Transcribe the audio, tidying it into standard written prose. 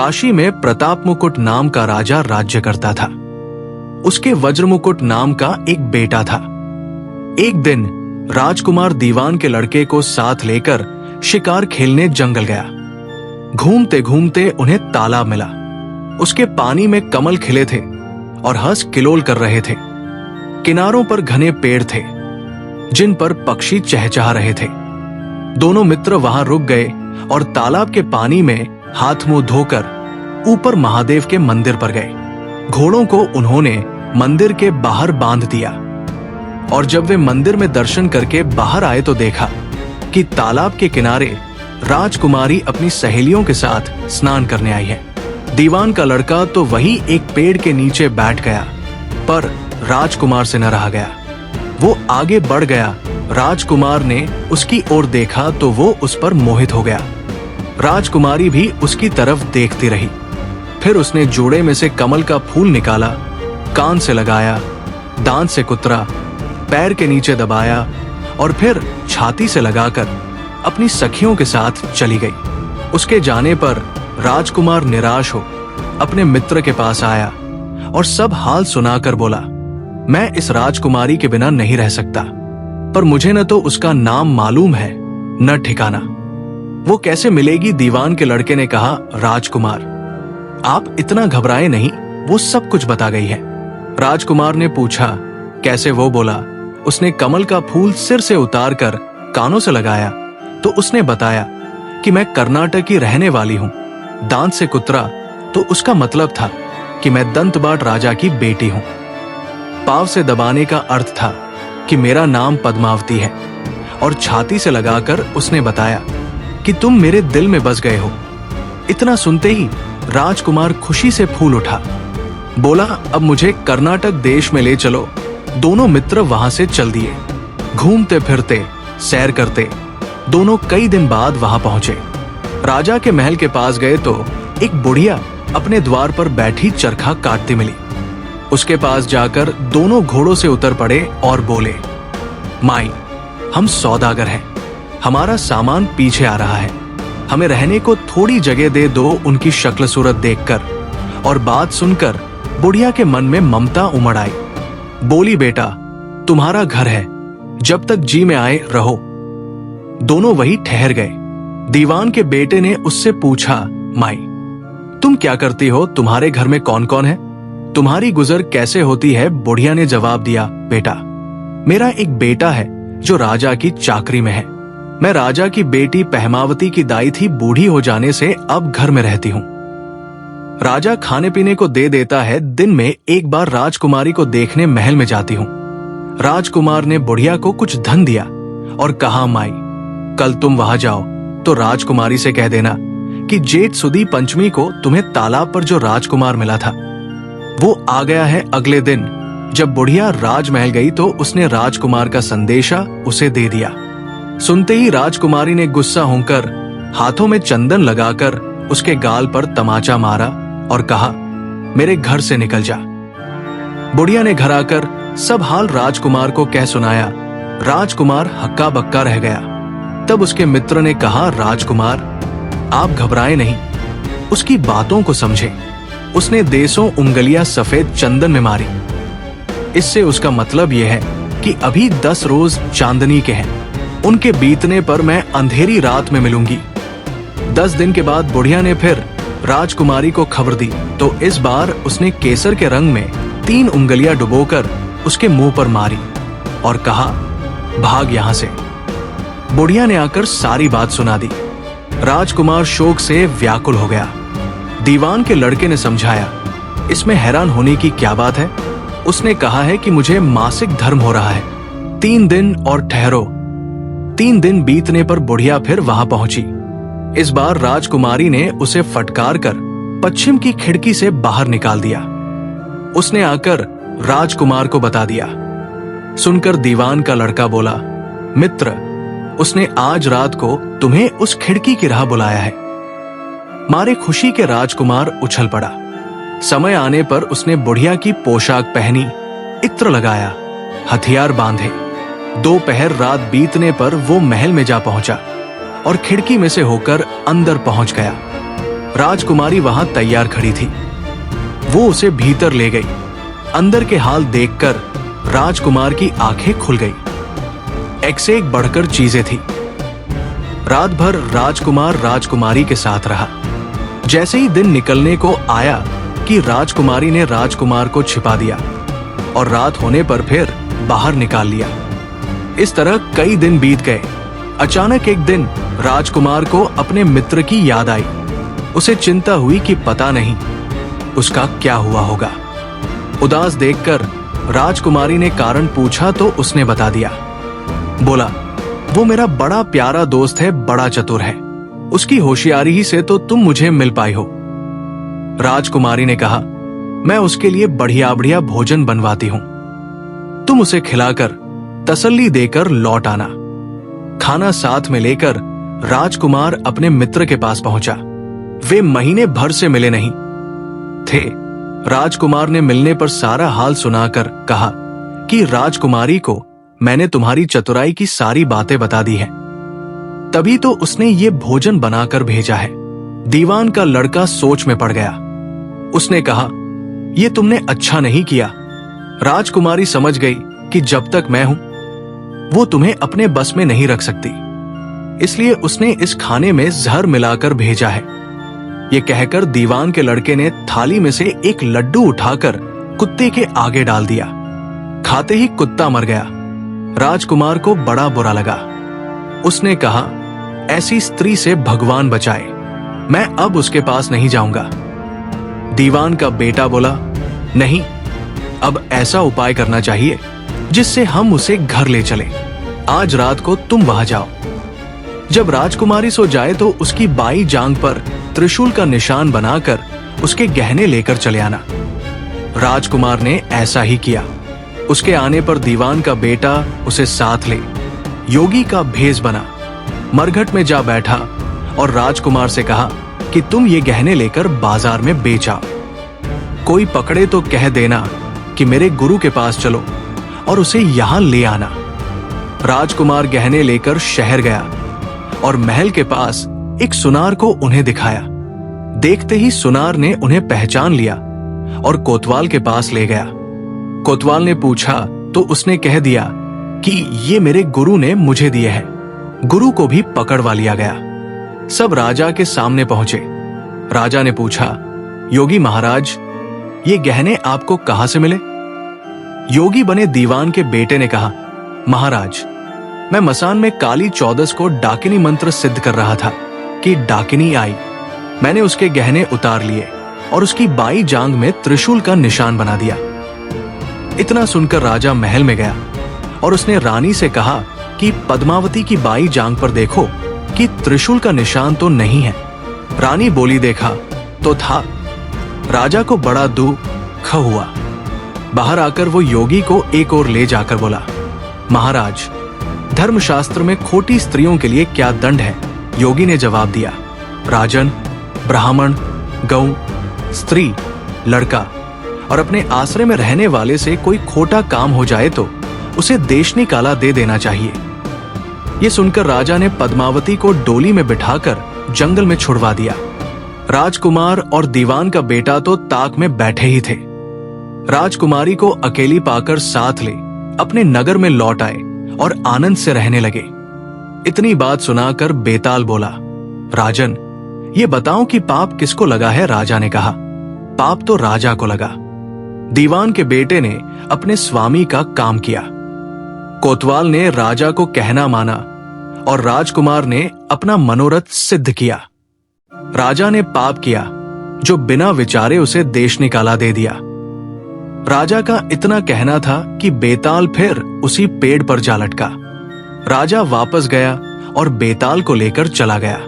काशी में प्रताप मुकुट नाम का राजा राज्य करता था। उसके वज्रमुकुट नाम का एक बेटा था। एक दिन राजकुमार दीवान के लड़के को साथ लेकर शिकार खेलने जंगल गया। घूमते घूमते उन्हें तालाब मिला। उसके पानी में कमल खिले थे और हंस किलोल कर रहे थे। किनारों पर घने पेड़ थे जिन पर पक्षी चहचहा रहे थे। दोनों मित्र वहां रुक गए और तालाब के पानी में हाथ मुंह धोकर ऊपर महादेव के मंदिर पर गए। घोड़ों को उन्होंने मंदिर के बाहर बांध दिया और जब वे मंदिर में दर्शन करके बाहर आए तो देखा कि तालाब के किनारे राजकुमारी अपनी सहेलियों के साथ स्नान करने आई है। दीवान का लड़का तो वही एक पेड़ के नीचे बैठ गया, पर राजकुमार से न रहा गया। वो आगे बढ़ गया। राजकुमार ने उसकी ओर देखा तो वो उस पर मोहित हो गया। राजकुमारी भी उसकी तरफ देखती रही। फिर उसने जोड़े में से कमल का फूल निकाला, कान से लगाया, दांत से कुतरा, पैर के नीचे दबाया और फिर छाती से लगाकर अपनी सखियों के साथ चली गई। उसके जाने पर राजकुमार निराश हो अपने मित्र के पास आया और सब हाल सुनाकर बोला, मैं इस राजकुमारी के बिना नहीं रह सकता, पर मुझे न तो उसका नाम मालूम है न ठिकाना। वो कैसे मिलेगी? दीवान के लड़के ने कहा, राजकुमार आप इतना घबराए नहीं, वो सब कुछ बता गई है। राजकुमार ने पूछा, कैसे? वो बोला, उसने कमल का फूल सिर से उतार कर कानों से लगाया तो उसने बताया कि मैं कर्नाटक की रहने वाली हूं। दांत से कुतरा तो उसका मतलब था कि मैं दंतबाट राजा की बेटी हूं। पांव से दबाने का अर्थ था कि मेरा नाम पद्मावती है और छाती से लगाकर उसने बताया कि तुम मेरे दिल में बस गए हो। इतना सुनते ही राजकुमार खुशी से फूल उठा। बोला, अब मुझे कर्नाटक देश में ले चलो। दोनों मित्र वहां से चल दिए। घूमते फिरते सैर करते दोनों कई दिन बाद वहां पहुंचे। राजा के महल के पास गए तो एक बुढ़िया अपने द्वार पर बैठी चरखा काटती मिली। उसके पास जाकर दोनों घोड़ों से उतर पड़े और बोले, माई, हम सौदागर हैं, हमारा सामान पीछे आ रहा है, हमें रहने को थोड़ी जगह दे दो। उनकी शक्ल सूरत देखकर और बात सुनकर बुढ़िया के मन में ममता उमड़ आई। बोली, बेटा तुम्हारा घर है, जब तक जी में आए रहो। दोनों वही ठहर गए। दीवान के बेटे ने उससे पूछा, माई तुम क्या करती हो? तुम्हारे घर में कौन कौन है? तुम्हारी गुजर कैसे होती है? बुढ़िया ने जवाब दिया, बेटा मेरा एक बेटा है जो राजा की चाकरी में है। मैं राजा की बेटी पहमावती की दाई थी, बूढ़ी हो जाने से अब घर में रहती हूँ। राजा खाने पीने को दे देता है, दिन में एक बार राजकुमारी को देखने महल में जाती हूँ। राजकुमार ने बुढ़िया को कुछ धन दिया और कहा, माई कल तुम वहां जाओ तो राजकुमारी से कह देना कि जेठ सुदी पंचमी को तुम्हें तालाब पर जो राजकुमार मिला था वो आ गया है। अगले दिन जब बुढ़िया राजमहल गई तो उसने राजकुमार का संदेशा उसे दे दिया। सुनते ही राजकुमारी ने गुस्सा होकर हाथों में चंदन लगाकर उसके गाल पर तमाचा मारा और कहा, मेरे घर से निकल जा। बुढ़िया ने घर आकर सब हाल राजकुमार को कह सुनाया। राजकुमार हक्का बक्का रह गया। तब उसके मित्र ने कहा, राजकुमार आप घबराए नहीं, उसकी बातों को समझे। उसने देसों उंगलियां सफेद चंदन में मारी। इससे उसका मतलब यह है कि अभी 10 रोज चांदनी के हैं, उनके बीतने पर मैं अंधेरी रात में मिलूंगी। 10 दिन के बाद बुढ़िया ने फिर राजकुमारी को खबर दी तो इस बार उसने केसर के रंग में 3 उंगलियां डुबोकर उसके मुंह पर मारी और कहा, भाग यहां से। बुढ़िया ने आकर सारी बात सुना दी। राजकुमार शोक से व्याकुल हो गया। दीवान के लड़के ने समझाया, इसमें हैरान होने की क्या बात है? उसने कहा है कि मुझे मासिक धर्म हो रहा है, 3 दिन और ठहरो। 3 दिन बीतने पर बुढ़िया फिर वहां पहुंची। इस बार राजकुमारी ने उसे फटकार कर पश्चिम की खिड़की से बाहर निकाल दिया। उसने आकर राजकुमार को बता दिया। सुनकर दीवान का लड़का बोला, मित्र उसने आज रात को तुम्हें उस खिड़की की राह बुलाया है। मारे खुशी के राजकुमार उछल पड़ा। समय आने पर उसने बुढ़िया की पोशाक पहनी, इत्र लगाया, हथियार बांधे। 2 पहर रात बीतने पर वो महल में जा पहुंचा और खिड़की में से होकर अंदर पहुंच गया। राजकुमारी वहां तैयार खड़ी थी। वो उसे भीतर ले गई। अंदर के हाल देखकर राजकुमार की आंखें खुल गई। एक से एक बढ़कर चीजें थी। रात भर राजकुमार राजकुमारी के साथ रहा। जैसे ही दिन निकलने को आया कि राजकुमारी ने राजकुमार को छिपा दिया और रात होने पर फिर बाहर निकाल लिया। इस तरह कई दिन बीत गए। अचानक एक दिन राजकुमार को अपने मित्र की याद आई। उसे चिंता हुई कि पता नहीं उसका क्या हुआ होगा। उदास देखकर राजकुमारी ने कारण पूछा तो उसने बता दिया। बोला, वो मेरा बड़ा प्यारा दोस्त है, बड़ा चतुर है। उसकी होशियारी ही से तो तुम मुझे मिल पाई हो। राजकुमारी ने कहा, मैं उसके लिए बढ़िया बढ़िया भोजन बनवाती हूं। तुम उसे खिलाकर तसल्ली देकर लौट आना। खाना साथ में लेकर राजकुमार अपने मित्र के पास पहुंचा। वे महीने भर से मिले नहीं थे। राजकुमार ने मिलने पर सारा हाल सुनाकर कहा कि राजकुमारी को मैंने तुम्हारी चतुराई की सारी बातें बता दी हैं। तभी तो उसने ये भोजन बनाकर भेजा है। दीवान का लड़का सोच में पड़ गया। उसने कहा, ये तुमने अच्छा नहीं किया। राजकुमारी समझ गई कि जब तक मैं हूं वो तुम्हें अपने बस में नहीं रख सकती, इसलिए उसने इस खाने में जहर मिलाकर भेजा है। ये कहकर दीवान के लड़के ने थाली में से एक लड्डू उठाकर कुत्ते के आगे डाल दिया। खाते ही कुत्ता मर गया। राजकुमार को बड़ा बुरा लगा। उसने कहा, ऐसी स्त्री से भगवान बचाए, मैं अब उसके पास नहीं जाऊंगा। दीवान का बेटा बोला, नहीं, अब ऐसा उपाय करना चाहिए जिससे हम उसे घर ले चले। आज रात को तुम वहां जाओ। जब राजकुमारी सो जाए तो उसकी बाई जांग पर त्रिशूल का निशान बनाकर उसके गहने लेकर चले आना। राजकुमार ने ऐसा ही किया। उसके आने पर दीवान का बेटा उसे साथ ले योगी का भेष बना, मरघट में जा बैठा और राजकुमार से कहा कि तुम ये गहने लेकर बाजार में बेच आओ। कोई पकड़े तो कह देना कि मेरे गुरु के पास चलो और उसे यहां ले आना। राजकुमार गहने लेकर शहर गया और महल के पास एक सुनार को उन्हें दिखाया। देखते ही सुनार ने उन्हें पहचान लिया और कोतवाल के पास ले गया। कोतवाल ने पूछा तो उसने कह दिया कि ये मेरे गुरु ने मुझे दिए हैं। गुरु को भी पकड़वा लिया गया। सब राजा के सामने पहुंचे। राजा ने पूछा, योगी महाराज, ये गहने आपको कहां से मिले? योगी बने दीवान के बेटे ने कहा, महाराज, मैं मसान में काली चौदस को डाकिनी मंत्र सिद्ध कर रहा था कि डाकिनी आई। मैंने उसके गहने उतार लिए और उसकी बाई जांग में त्रिशूल का निशान बना दिया। इतना सुनकर राजा महल में गया और उसने रानी से कहा कि पद्मावती की बाई जांग पर देखो कि त्रिशूल का निशान तो नहीं है। रानी बोली, देखा तो था। राजा को बड़ा दुख हुआ। बाहर आकर वो योगी को एक ओर ले जाकर बोला, महाराज, धर्मशास्त्र में खोटी स्त्रियों के लिए क्या दंड है? योगी ने जवाब दिया, राजन, ब्राह्मण, गौ, स्त्री, लड़का और अपने आश्रय में रहने वाले से कोई खोटा काम हो जाए तो उसे देश निकाला दे देना चाहिए। ये सुनकर राजा ने पद्मावती को डोली में बिठाकर जंगल में छुड़वा दिया। राजकुमार और दीवान का बेटा तो ताक में बैठे ही थे। राजकुमारी को अकेली पाकर साथ ले अपने नगर में लौट आए और आनंद से रहने लगे। इतनी बात सुनाकर बेताल बोला, राजन, ये बताओ कि पाप किसको लगा है? राजा ने कहा, पाप तो राजा को लगा। दीवान के बेटे ने अपने स्वामी का काम किया। कोतवाल ने राजा को कहना माना और राजकुमार ने अपना मनोरथ सिद्ध किया। राजा ने पाप किया जो बिना विचारे उसे देश निकाला दे दिया। राजा का इतना कहना था कि बेताल फिर उसी पेड़ पर जा लटका। राजा वापस गया और बेताल को लेकर चला गया।